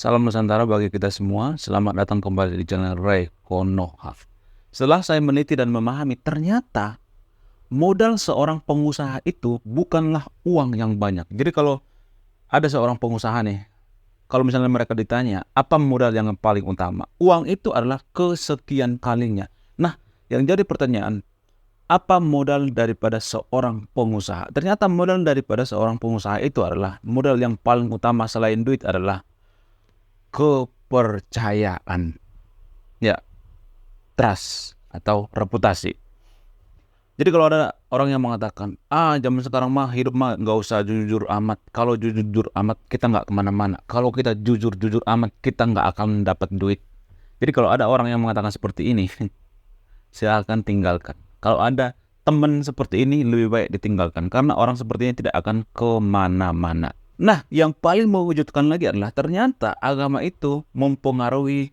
Salam Nusantara bagi kita semua. Selamat datang kembali di channel Ray Konoha. Setelah saya meneliti dan memahami, ternyata modal seorang pengusaha itu bukanlah uang yang banyak. Jadi kalau ada seorang pengusaha nih, kalau misalnya mereka ditanya, apa modal yang paling utama? Uang itu adalah kesekian kalinya. Nah, yang jadi pertanyaan, apa modal daripada seorang pengusaha? Ternyata modal daripada seorang pengusaha itu adalah modal yang paling utama selain duit adalah kepercayaan, ya, trust atau reputasi. Jadi kalau ada orang yang mengatakan, zaman sekarang mah hidup mah nggak usah jujur amat. Kalau jujur amat kita nggak kemana-mana. Kalau kita jujur amat kita nggak akan dapat duit. Jadi kalau ada orang yang mengatakan seperti ini, silakan tinggalkan. Kalau ada teman seperti ini lebih baik ditinggalkan karena orang seperti ini tidak akan kemana-mana. Nah, yang paling mengejutkan lagi adalah ternyata agama itu mempengaruhi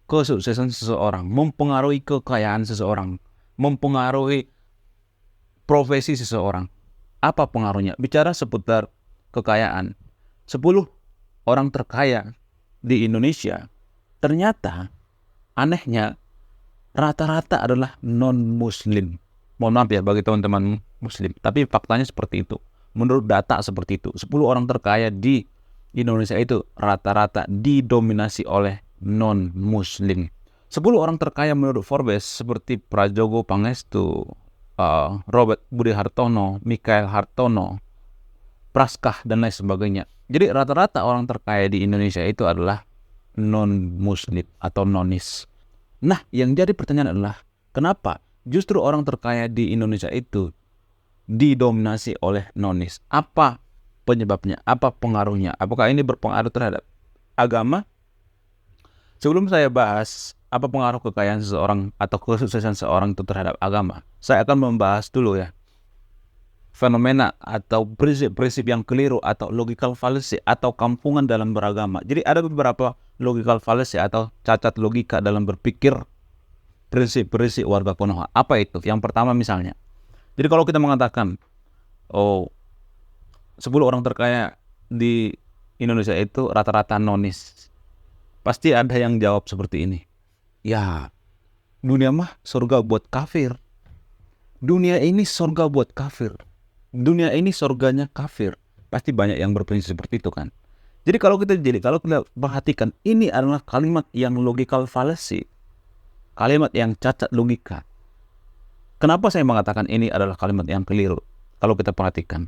kesuksesan seseorang, mempengaruhi kekayaan seseorang, mempengaruhi profesi seseorang. Apa pengaruhnya? Bicara seputar kekayaan. 10 orang terkaya di Indonesia, ternyata anehnya rata-rata adalah non-muslim. Mohon maaf ya bagi teman-teman muslim, tapi faktanya seperti itu. Menurut data seperti itu, 10 orang terkaya di Indonesia itu rata-rata didominasi oleh non-muslim. 10 orang terkaya menurut Forbes seperti Prajogo Pangestu, Robert Budi Hartono, Mikael Hartono, Praskah, dan lain sebagainya. Jadi rata-rata orang terkaya di Indonesia itu adalah non-muslim atau nonis. Nah, yang jadi pertanyaan adalah kenapa justru orang terkaya di Indonesia itu didominasi oleh nonis? Apa penyebabnya? Apa pengaruhnya? Apakah ini berpengaruh terhadap agama? Sebelum saya bahas apa pengaruh kekayaan seseorang atau kesuksesan seseorang itu terhadap agama, saya akan membahas dulu ya fenomena atau prinsip-prinsip yang keliru atau logical fallacy atau kampungan dalam beragama. Jadi ada beberapa logical fallacy atau cacat logika dalam berpikir prinsip-prinsip warga Konoha. Apa itu? Yang pertama misalnya, jadi kalau kita mengatakan 10 orang terkaya di Indonesia itu rata-rata nonis, pasti ada yang jawab seperti ini. Ya, dunia mah surga buat kafir. Dunia ini surga buat kafir. Dunia ini surganya kafir. Pasti banyak yang berprinsip seperti itu kan. Jadi kalau kita perhatikan, ini adalah kalimat yang logical fallacy. Kalimat yang cacat logika. Kenapa saya mengatakan ini adalah kalimat yang keliru? Kalau kita perhatikan.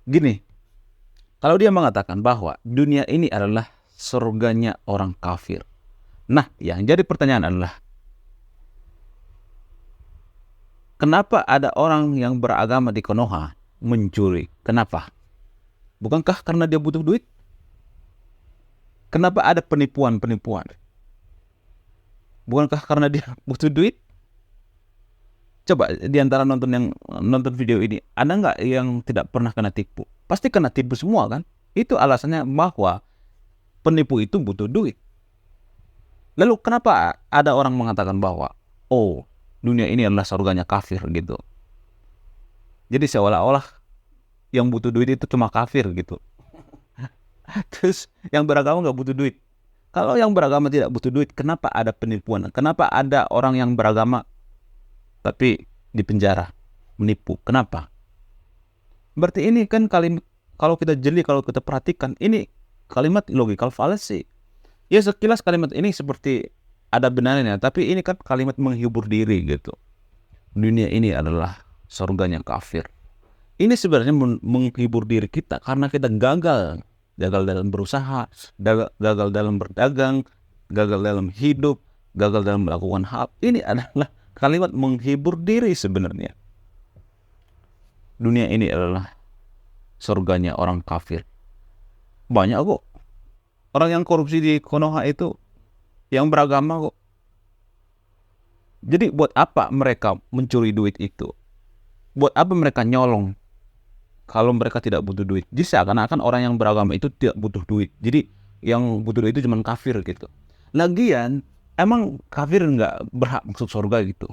Gini, kalau dia mengatakan bahwa dunia ini adalah surganya orang kafir. Nah, yang jadi pertanyaan adalah, kenapa ada orang yang beragama di Konoha mencuri? Kenapa? Bukankah karena dia butuh duit? Kenapa ada penipuan-penipuan? Bukankah karena dia butuh duit? Coba di antara nonton video ini, ada nggak yang tidak pernah kena tipu? Pasti kena tipu semua kan? Itu alasannya bahwa penipu itu butuh duit. Lalu kenapa ada orang mengatakan bahwa dunia ini adalah surganya kafir gitu? Jadi seolah-olah yang butuh duit itu cuma kafir gitu. Terus yang beragama nggak butuh duit. Kalau yang beragama tidak butuh duit, kenapa ada penipuan? Kenapa ada orang yang beragama tapi di penjara menipu? Kenapa? Berarti ini kan kalimat, kalau kita jeli, kalau kita perhatikan, ini kalimat logical fallacy. Ya sekilas kalimat ini seperti ada benarnya, tapi ini kan kalimat menghibur diri gitu. Dunia ini adalah surganya kafir. Ini sebenarnya menghibur diri kita karena kita gagal dalam berusaha, gagal dalam berdagang, gagal dalam hidup, gagal dalam melakukan hal. Ini adalah kalimat menghibur diri sebenarnya. Dunia ini adalah surganya orang kafir. Banyak kok orang yang korupsi di Konoha itu yang beragama kok. Jadi buat apa mereka mencuri duit itu? Buat apa mereka nyolong kalau mereka tidak butuh duit? Jadi seakan-akan orang yang beragama itu tidak butuh duit. Jadi yang butuh duit itu cuma kafir gitu. Lagian emang kafir nggak berhak masuk surga gitu.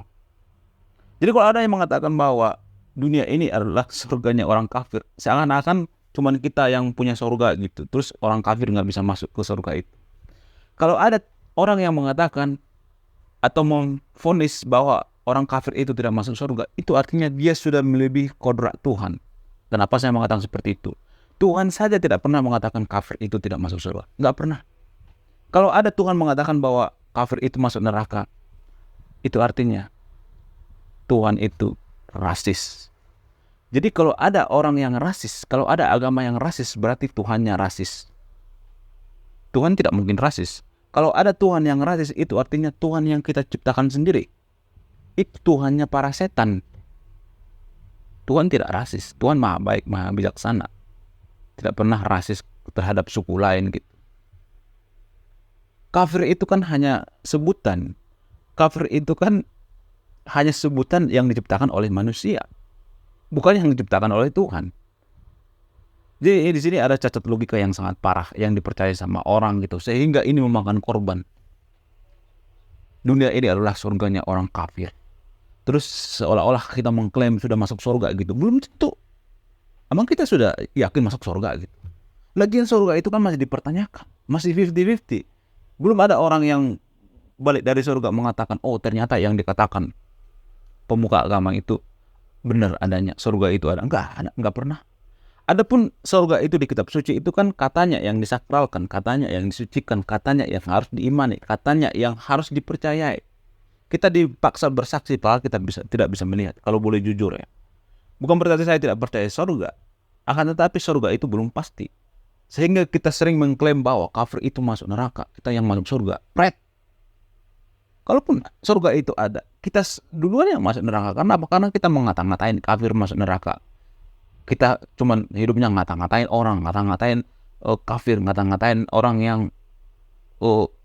Jadi kalau ada yang mengatakan bahwa dunia ini adalah surganya orang kafir, seakan-akan cuman kita yang punya surga gitu. Terus orang kafir nggak bisa masuk ke surga itu. Kalau ada orang yang mengatakan atau memvonis bahwa orang kafir itu tidak masuk surga, itu artinya dia sudah melebihi kodrat Tuhan. Kenapa saya mengatakan seperti itu? Tuhan saja tidak pernah mengatakan kafir itu tidak masuk surga. Nggak pernah. Kalau ada Tuhan mengatakan bahwa kafir itu masuk neraka, itu artinya Tuhan itu rasis. Jadi kalau ada orang yang rasis, kalau ada agama yang rasis, berarti Tuhannya rasis. Tuhan tidak mungkin rasis. Kalau ada Tuhan yang rasis, itu artinya Tuhan yang kita ciptakan sendiri. Itu Tuhannya para setan. Tuhan tidak rasis. Tuhan maha baik, maha bijaksana. Tidak pernah rasis terhadap suku lain gitu. Kafir itu kan hanya sebutan. Kafir itu kan hanya sebutan yang diciptakan oleh manusia, bukan yang diciptakan oleh Tuhan. Jadi di sini ada cacat logika yang sangat parah yang dipercaya sama orang gitu, sehingga ini memakan korban. Dunia ini adalah surganya orang kafir. Terus seolah-olah kita mengklaim sudah masuk surga gitu. Belum tentu. Emang kita sudah yakin masuk surga gitu? Lagian surga itu kan masih dipertanyakan, masih 50-50. Belum ada orang yang balik dari surga mengatakan, oh ternyata yang dikatakan pemuka agama itu benar adanya, surga itu ada. Enggak pernah. Adapun surga itu di kitab suci itu kan katanya yang disakralkan, katanya yang disucikan, katanya yang harus diimani, katanya yang harus dipercayai. Kita dipaksa bersaksi padahal kita tidak bisa melihat. Kalau boleh jujur ya, bukan berarti saya tidak percaya surga, akan tetapi surga itu belum pasti. Sehingga kita sering mengklaim bahwa kafir itu masuk neraka, kita yang masuk surga. Kalaupun surga itu ada, kita duluan yang masuk neraka. Karena apa? Karena kita mengata-ngatain kafir masuk neraka. Kita cuman hidupnya ngata-ngatain orang, ngata-ngatain kafir, ngata-ngatain orang yang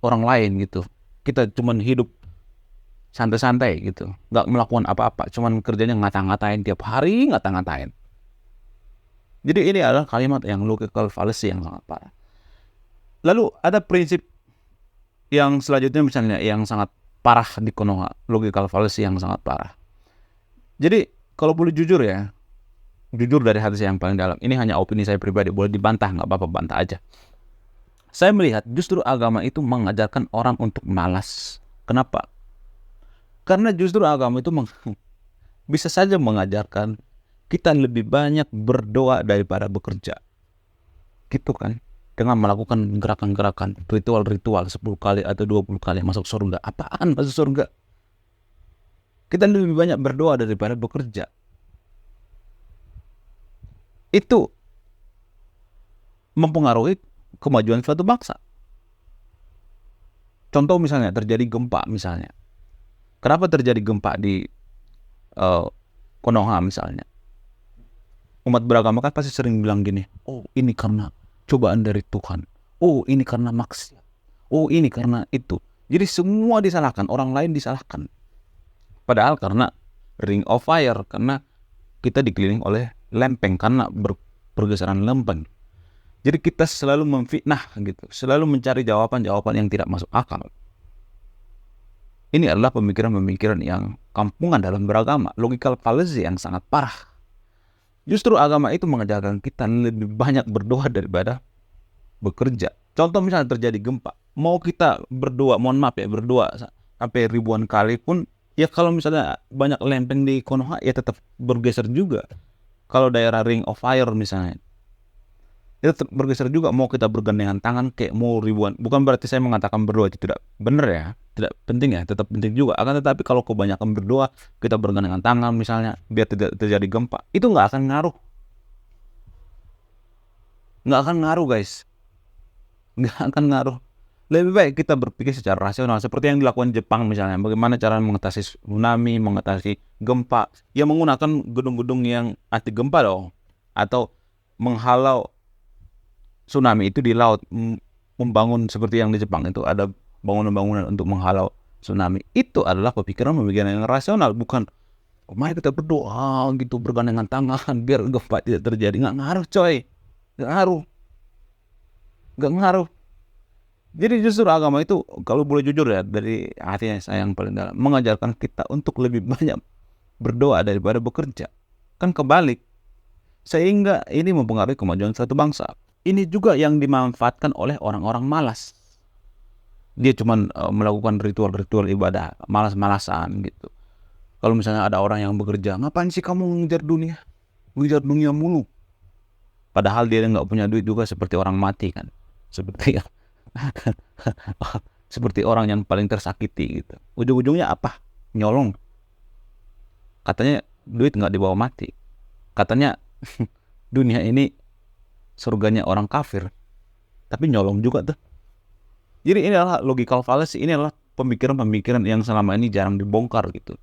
orang lain gitu. Kita cuman hidup santai-santai gitu, nggak melakukan apa-apa, cuman kerjanya ngata-ngatain tiap hari, ngata-ngatain. Jadi ini adalah kalimat yang logical fallacy yang sangat parah. Lalu ada prinsip yang selanjutnya misalnya yang sangat parah di Konoha, logical fallacy yang sangat parah. Jadi kalau boleh jujur ya, jujur dari hati saya yang paling dalam, ini hanya opini saya pribadi, boleh dibantah, nggak apa-apa, bantah aja. Saya melihat justru agama itu mengajarkan orang untuk malas. Kenapa? Karena justru agama itu bisa saja mengajarkan kita lebih banyak berdoa daripada bekerja. Gitu kan? Dengan melakukan gerakan-gerakan, ritual-ritual 10 kali atau 20 kali masuk surga. Apaan masuk surga? Kita lebih banyak berdoa daripada bekerja. Itu mempengaruhi kemajuan suatu bangsa. Contoh misalnya terjadi gempa misalnya. Kenapa terjadi gempa di Konoha misalnya? Umat beragama kan pasti sering bilang gini, oh ini karena cobaan dari Tuhan, oh ini karena maksiat, oh ini karena itu. Jadi semua disalahkan, orang lain disalahkan. Padahal karena ring of fire, karena kita dikelilingi oleh lempeng, karena pergeseran lempeng. Jadi kita selalu memfitnah gitu, selalu mencari jawaban-jawaban yang tidak masuk akal. Ini adalah pemikiran-pemikiran yang kampungan dalam beragama, logical fallacy yang sangat parah. Justru agama itu mengajarkan kita lebih banyak berdoa daripada bekerja. Contoh misalnya terjadi gempa, mau kita berdoa, mohon maaf ya, berdoa sampai ribuan kali pun, ya kalau misalnya banyak lempeng di Konoha, ya tetap bergeser juga. Kalau daerah ring of fire misalnya, ya tetap bergeser juga. Mau kita bergandengan tangan kayak mau ribuan, bukan berarti saya mengatakan berdoa itu tidak benar ya, tidak penting ya, tetap penting juga. Akan tetapi kalau kebanyakan berdoa, kita bergandengan tangan misalnya, biar tidak terjadi gempa, itu nggak akan ngaruh. Nggak akan ngaruh guys, nggak akan ngaruh. Lebih baik kita berpikir secara rasional, seperti yang dilakukan Jepang misalnya. Bagaimana cara mengatasi tsunami, mengatasi gempa, ya menggunakan gedung-gedung yang anti gempa dong, atau menghalau tsunami itu di laut, membangun seperti yang di Jepang itu ada bangunan-bangunan untuk menghalau tsunami. Itu adalah pemikiran-pemikiran yang rasional, bukan mari kita berdoa gitu bergandengan tangan biar gempa tidak terjadi. Nggak ngaruh coy, nggak ngaruh. Jadi justru agama itu, kalau boleh jujur ya, dari hati saya yang paling dalam, mengajarkan kita untuk lebih banyak berdoa daripada bekerja. Kan kebalik. sehingga ini mempengaruhi kemajuan suatu bangsa. Ini juga yang dimanfaatkan oleh orang-orang malas. Dia cuman melakukan ritual-ritual ibadah, malas-malasan gitu. Kalau misalnya ada orang yang bekerja, ngapain sih kamu ngejar dunia? Ngejar dunia mulu. Padahal dia nggak punya duit juga seperti orang mati kan. Seperti seperti orang yang paling tersakiti gitu. Ujung-ujungnya apa? Nyolong. Katanya duit nggak dibawa mati. Katanya dunia ini surganya orang kafir. Tapi nyolong juga tuh. Jadi ini adalah logical fallacy. Ini adalah pemikiran-pemikiran yang selama ini jarang dibongkar gitu.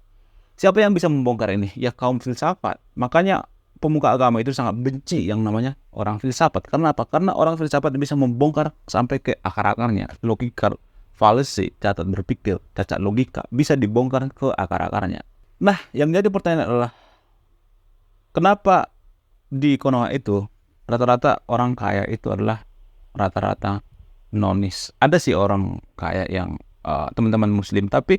Siapa yang bisa membongkar ini? Ya kaum filsafat. Makanya pemuka agama itu sangat benci yang namanya orang filsafat. Karena apa? Karena orang filsafat bisa membongkar sampai ke akar-akarnya. Logical fallacy, cacat berpikir, cacat logika bisa dibongkar ke akar-akarnya. Nah, yang jadi pertanyaan adalah kenapa di Konoha itu rata-rata orang kaya itu adalah rata-rata nonis. Ada sih orang kaya yang teman-teman muslim tapi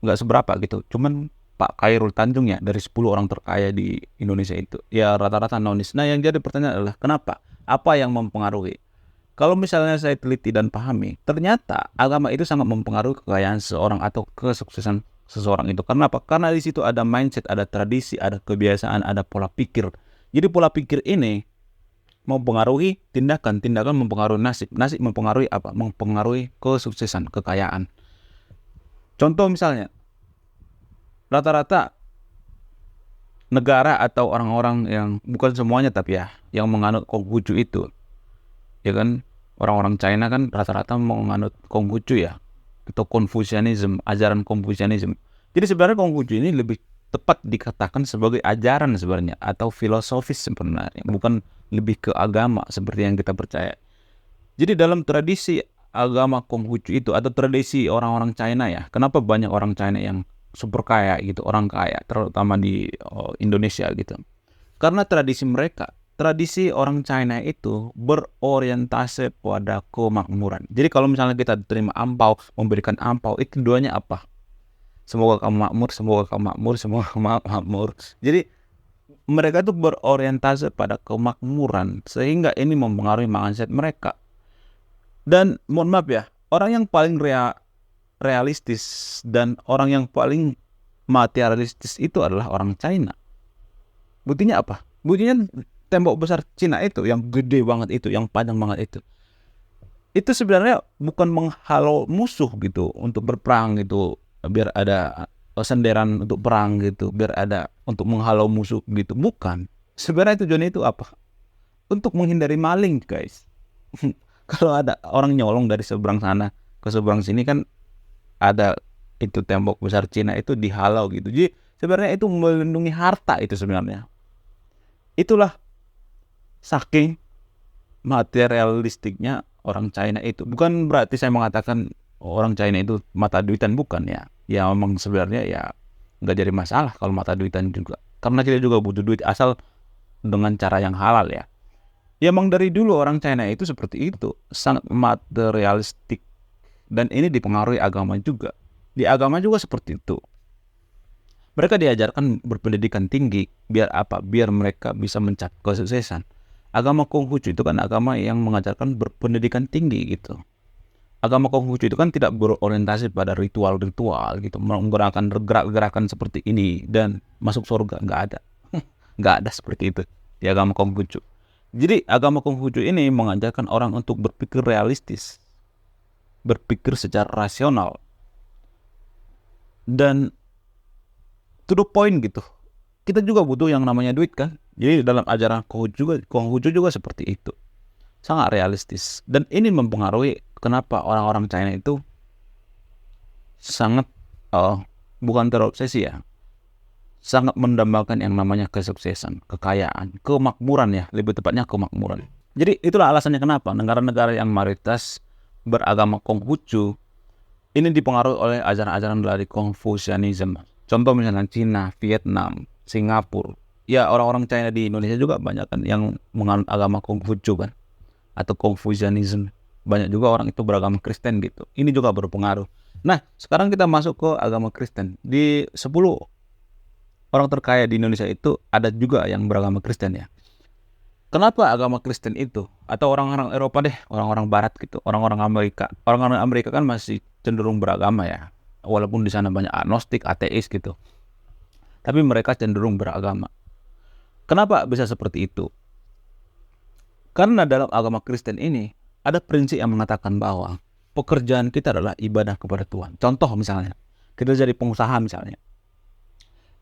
nggak seberapa gitu. Cuman Pak Khairul Tanjung ya dari 10 orang terkaya di Indonesia itu ya rata-rata nonis. Nah yang jadi pertanyaan adalah kenapa? Apa yang mempengaruhi? Kalau misalnya saya teliti dan pahami, ternyata agama itu sangat mempengaruhi kekayaan seseorang atau kesuksesan seseorang itu. Karena apa? Karena di situ ada mindset, ada tradisi, ada kebiasaan, ada pola pikir. Jadi pola pikir ini mempengaruhi tindakan, tindakan mempengaruhi nasib, nasib mempengaruhi apa? Mempengaruhi kesuksesan, kekayaan. Contoh misalnya, rata-rata negara atau orang-orang yang bukan semuanya tapi ya yang menganut Konghucu itu, ya kan orang-orang China kan rata-rata menganut Konghucu ya atau Confucianism, ajaran Confucianism. Jadi sebenarnya Konghucu ini lebih tepat dikatakan sebagai ajaran sebenarnya atau filosofis sebenarnya, bukan lebih ke agama seperti yang kita percaya. Jadi dalam tradisi agama Konghucu itu atau tradisi orang-orang China ya, kenapa banyak orang China yang super kaya gitu, orang kaya terutama di Indonesia gitu. Karena tradisi mereka, tradisi orang China itu berorientasi pada kemakmuran. Jadi kalau misalnya kita terima ampau, memberikan ampau, itu doanya apa? Semoga kamu makmur, semoga kamu makmur, semoga kamu makmur. Jadi mereka itu berorientasi pada kemakmuran sehingga ini mempengaruhi mindset mereka. Dan mohon maaf ya, orang yang paling realistis dan orang yang paling materialistis itu adalah orang China. Buktinya apa? Buktinya tembok besar Cina itu yang gede banget itu, yang panjang banget itu. Itu sebenarnya bukan menghalau musuh gitu untuk berperang gitu, biar ada senderan untuk perang gitu, biar ada untuk menghalau musuh gitu. Bukan. Sebenarnya tujuannya itu apa? Untuk menghindari maling, guys. Kalau ada orang nyolong dari seberang sana ke seberang sini kan ada itu tembok besar Cina itu dihalau gitu. Jadi sebenarnya itu melindungi harta itu sebenarnya. Itulah saking materialistiknya orang China itu. Bukan berarti saya mengatakan orang China itu mata duitan, bukan ya. Ya memang sebenarnya ya nggak jadi masalah kalau mata duitan juga. Karena kita juga butuh duit asal dengan cara yang halal ya. Ya emang dari dulu orang China itu seperti itu, sangat materialistik. Dan ini dipengaruhi agama juga. Di agama juga seperti itu. Mereka diajarkan berpendidikan tinggi. Biar apa? Biar mereka bisa mencapai kesuksesan. Agama Konghucu itu kan agama yang mengajarkan berpendidikan tinggi gitu. Agama Konghucu itu kan tidak berorientasi pada ritual-ritual gitu. Menggunakan gerak-gerakan seperti ini dan masuk surga. Nggak ada. Nggak ada seperti itu di agama Konghucu. Jadi agama Konghucu ini mengajarkan orang untuk berpikir realistis, berpikir secara rasional, dan to the point gitu. Kita juga butuh yang namanya duit kan. Jadi dalam ajaran Konghucu juga seperti itu, sangat realistis. Dan ini mempengaruhi kenapa orang-orang China itu sangat bukan terobsesi ya, sangat mendambakan yang namanya kesuksesan, kekayaan, kemakmuran ya, lebih tepatnya kemakmuran. Jadi itulah alasannya kenapa negara-negara yang mayoritas beragama Konghucu ini dipengaruhi oleh ajaran-ajaran dari Confucianism. Contoh misalnya Cina, Vietnam, Singapura. Ya orang-orang China di Indonesia juga banyak kan yang menganut agama Konghucu kan, atau Confucianism. Banyak juga orang itu beragama Kristen gitu. Ini juga berpengaruh. Nah sekarang kita masuk ke agama Kristen. Di 10 orang terkaya di Indonesia itu ada juga yang beragama Kristen ya. Kenapa agama Kristen itu atau orang-orang Eropa deh, orang-orang Barat gitu, orang-orang Amerika kan masih cenderung beragama ya, walaupun di sana banyak agnostik, ateis gitu, tapi mereka cenderung beragama. Kenapa bisa seperti itu? Karena dalam agama Kristen ini ada prinsip yang mengatakan bahwa pekerjaan kita adalah ibadah kepada Tuhan. Contoh misalnya, kita jadi pengusaha misalnya.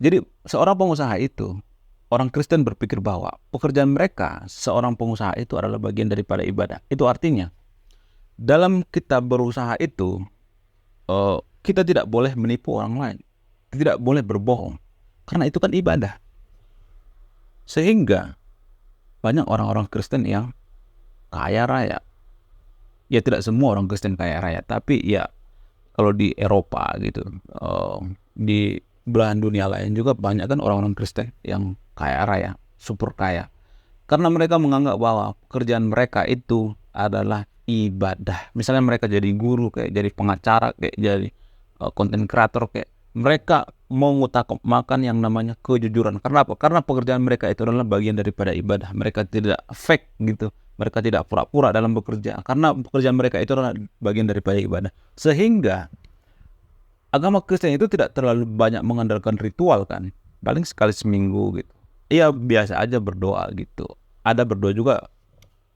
Jadi seorang pengusaha itu, orang Kristen berpikir bahwa pekerjaan mereka seorang pengusaha itu adalah bagian daripada ibadah. Itu artinya dalam kita berusaha itu kita tidak boleh menipu orang lain, tidak boleh berbohong, karena itu kan ibadah. Sehingga banyak orang-orang Kristen yang kaya raya. Ya tidak semua orang Kristen kaya raya, tapi ya kalau di Eropa gitu, di belahan dunia lain juga banyak kan orang-orang Kristen yang kaya raya, super kaya. Karena mereka menganggap bahwa pekerjaan mereka itu adalah ibadah. Misalnya mereka jadi guru, kayak jadi pengacara, kayak jadi konten kreator, kayak mereka mau mengutamakan yang namanya kejujuran. Karena apa? Karena pekerjaan mereka itu adalah bagian daripada ibadah. Mereka tidak fake gitu. Mereka tidak pura-pura dalam bekerja. Karena pekerjaan mereka itu adalah bagian daripada ibadah. Sehingga agama Kristen itu tidak terlalu banyak mengandalkan ritual kan. Paling sekali seminggu gitu. Iya biasa aja berdoa gitu. Ada berdoa juga.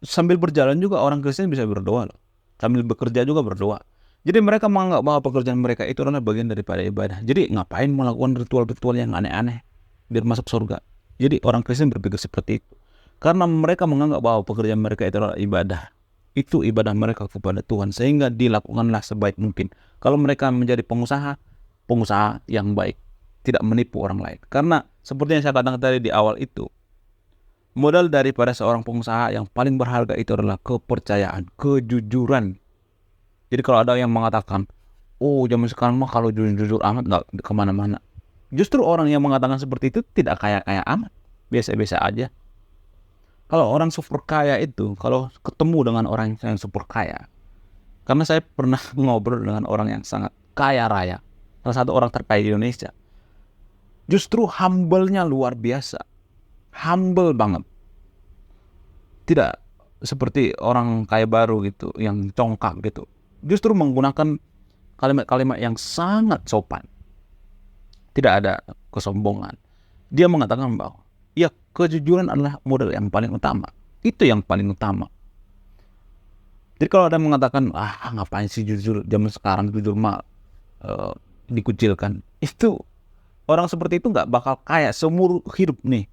Sambil berjalan juga orang Kristen bisa berdoa loh. Sambil bekerja juga berdoa. Jadi mereka menganggap bahwa pekerjaan mereka itu adalah bagian daripada ibadah. Jadi ngapain melakukan ritual-ritual yang aneh-aneh biar masuk surga. Jadi orang Kristen berpikir seperti itu. Karena mereka menganggap bahwa pekerjaan mereka itu adalah ibadah. Itu ibadah mereka kepada Tuhan. Sehingga dilakukanlah sebaik mungkin. Kalau mereka menjadi pengusaha, pengusaha yang baik. Tidak menipu orang lain. Karena seperti yang saya katakan tadi di awal itu, modal daripada seorang pengusaha yang paling berharga itu adalah kepercayaan, kejujuran. Jadi kalau ada yang mengatakan, oh zaman sekarang mah kalau jujur-jujur amat nggak kemana-mana. Justru orang yang mengatakan seperti itu tidak kaya-kaya amat. Biasa-biasa aja. Kalau orang super kaya itu, kalau ketemu dengan orang yang super kaya. Karena saya pernah ngobrol dengan orang yang sangat kaya raya. Salah satu orang terkaya di Indonesia. Justru humble-nya luar biasa. Humble banget. Tidak seperti orang kaya baru gitu, yang congkak gitu. Justru menggunakan kalimat-kalimat yang sangat sopan. Tidak ada kesombongan. Dia mengatakan bahwa ya kejujuran adalah modal yang paling utama. Itu yang paling utama. Jadi kalau ada yang mengatakan, ngapain sih jujur, zaman sekarang jujur mah dikucilkan. Itu orang seperti itu nggak bakal kaya seumur hidup nih.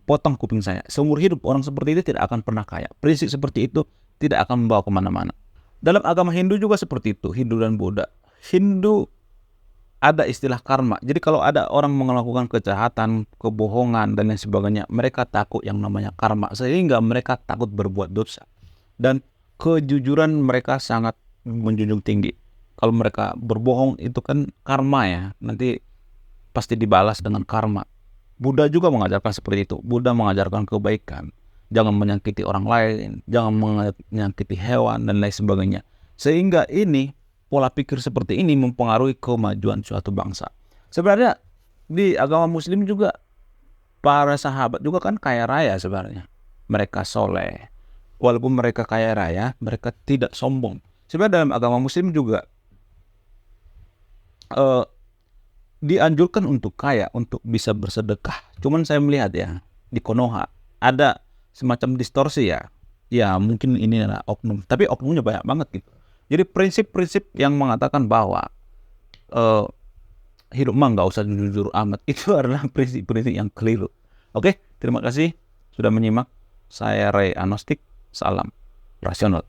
Potong kuping saya. Seumur hidup orang seperti itu tidak akan pernah kaya. Prinsip seperti itu tidak akan membawa kemana-mana. Dalam agama Hindu juga seperti itu, Hindu dan Buddha. Hindu ada istilah karma. Jadi kalau ada orang melakukan kejahatan, kebohongan, dan lain sebagainya, mereka takut yang namanya karma. Sehingga mereka takut berbuat dosa. Dan kejujuran mereka sangat menjunjung tinggi. Kalau mereka berbohong itu kan karma ya. Nanti pasti dibalas dengan karma. Buddha juga mengajarkan seperti itu. Buddha mengajarkan kebaikan. Jangan menyakiti orang lain, jangan menyakiti hewan, dan lain sebagainya. Sehingga ini, pola pikir seperti ini mempengaruhi kemajuan suatu bangsa. Sebenarnya di agama Muslim juga, para sahabat juga kan kaya raya sebenarnya. Mereka soleh. Walaupun mereka kaya raya, mereka tidak sombong. Sebenarnya dalam agama Muslim juga dianjurkan untuk kaya, untuk bisa bersedekah. Cuman saya melihat ya, di Konoha ada semacam distorsi ya. Ya mungkin ini adalah oknum, tapi oknumnya banyak banget gitu. Jadi prinsip-prinsip yang mengatakan bahwa hidup mah nggak usah jujur amat, itu adalah prinsip-prinsip yang keliru. Oke, terima kasih sudah menyimak. Saya Ray Agnostik. Salam rasional.